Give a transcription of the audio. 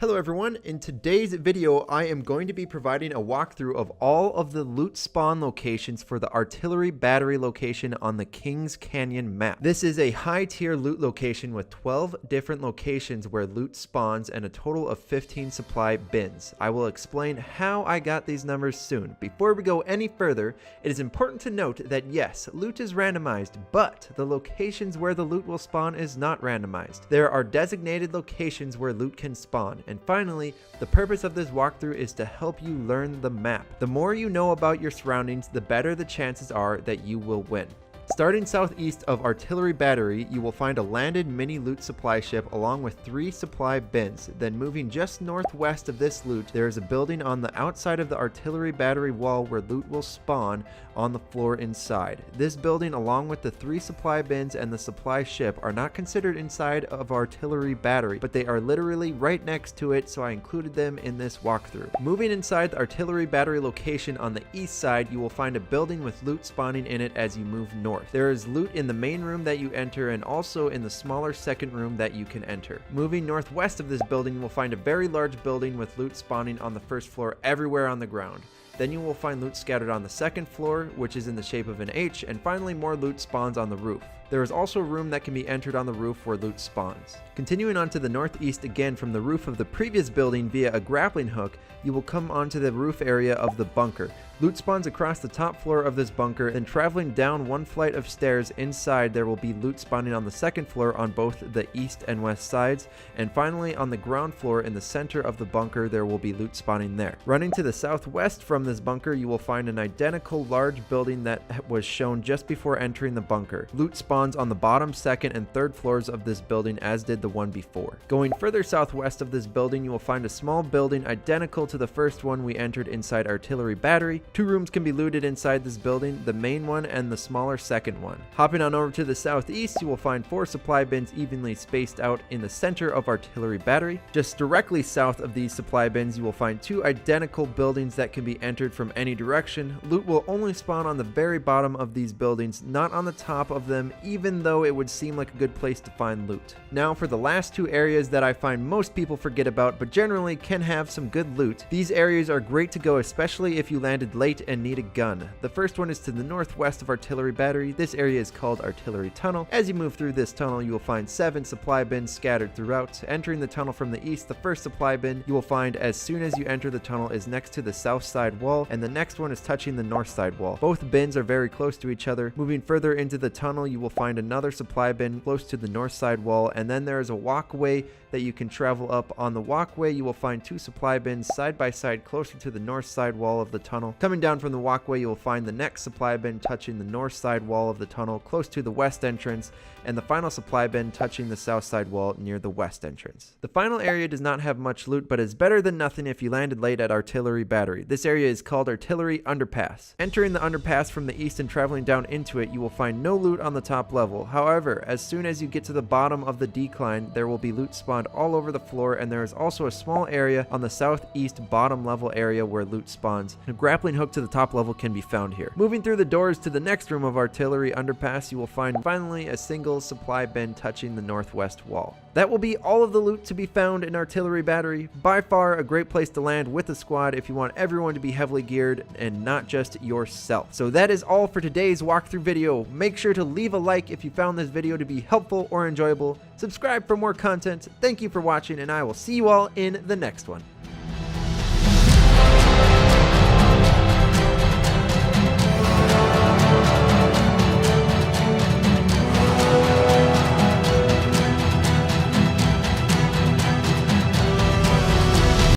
Hello everyone, in today's video I am going to be providing a walkthrough of all of the loot spawn locations for the artillery battery location on the Kings Canyon map. This is a high tier loot location with 12 different locations where loot spawns and a total of 15 supply bins. I will explain how I got these numbers soon. Before we go any further, it is important to note that yes, loot is randomized, but the locations where the loot will spawn is not randomized. There are designated locations where loot can spawn. And finally, the purpose of this walkthrough is to help you learn the map. The more you know about your surroundings, the better the chances are that you will win. Starting southeast of Artillery Battery, you will find a landed mini loot supply ship along with 3 supply bins. Then moving just northwest of this loot, there is a building on the outside of the Artillery Battery wall where loot will spawn on the floor inside. This building, along with the 3 supply bins and the supply ship, are not considered inside of Artillery Battery, but they are literally right next to it, so I included them in this walkthrough. Moving inside the Artillery Battery location on the east side, you will find a building with loot spawning in it as you move north. There is loot in the main room that you enter and also in the smaller second room that you can enter. Moving northwest of this building, you will find a very large building with loot spawning on the first floor everywhere on the ground. Then you will find loot scattered on the second floor, which is in the shape of an H, and finally more loot spawns on the roof. There is also a room that can be entered on the roof where loot spawns. Continuing on to the northeast again from the roof of the previous building via a grappling hook, you will come onto the roof area of the bunker. Loot spawns across the top floor of this bunker, and traveling down one flight of stairs inside there will be loot spawning on the second floor on both the east and west sides, and finally on the ground floor in the center of the bunker there will be loot spawning there. Running to the southwest from this bunker, you will find an identical large building that was shown just before entering the bunker. Loot spawns on the bottom, second, and third floors of this building as did the one before. Going further southwest of this building, you will find a small building identical to the first one we entered inside Artillery Battery. 2 rooms can be looted inside this building, the main one and the smaller second one. Hopping on over to the southeast, you will find 4 supply bins evenly spaced out in the center of Artillery Battery. Just directly south of these supply bins, you will find 2 identical buildings that can be entered from any direction. Loot will only spawn on the very bottom of these buildings, not on the top of them, even though it would seem like a good place to find loot. Now for the last 2 areas that I find most people forget about but generally can have some good loot. These areas are great to go, especially if you landed late and need a gun. The first one is to the northwest of Artillery Battery. This area is called Artillery Tunnel. As you move through this tunnel, you will find 7 supply bins scattered throughout. Entering the tunnel from the east, the first supply bin you will find as soon as you enter the tunnel is next to the south side wall, and the next one is touching the north side wall. Both bins are very close to each other. Moving further into the tunnel, you will find another supply bin close to the north side wall, and then there is a walkway that you can travel up. On the walkway, you will find 2 supply bins side by side closer to the north side wall of the tunnel. Coming down from the walkway, you will find the next supply bin touching the north side wall of the tunnel close to the west entrance, and the final supply bin touching the south side wall near the west entrance. The final area does not have much loot, but is better than nothing if you landed late at Artillery Battery. This area is called Artillery Underpass. Entering the underpass from the east and traveling down into it, you will find no loot on the top level. However, as soon as you get to the bottom of the decline, there will be loot spawned all over the floor, and there is also a small area on the southeast bottom level area where loot spawns. A grappling hook to the top level can be found here. Moving through the doors to the next room of Artillery Underpass, you will find finally a single supply bin touching the northwest wall. That will be all of the loot to be found in Artillery Battery. By far a great place to land with a squad if you want everyone to be heavily geared and not just yourself. So that is all for today's walkthrough video. Make sure to leave a like if you found this video to be helpful or enjoyable. Subscribe for more content. Thank you for watching, and I will see you all in the next one.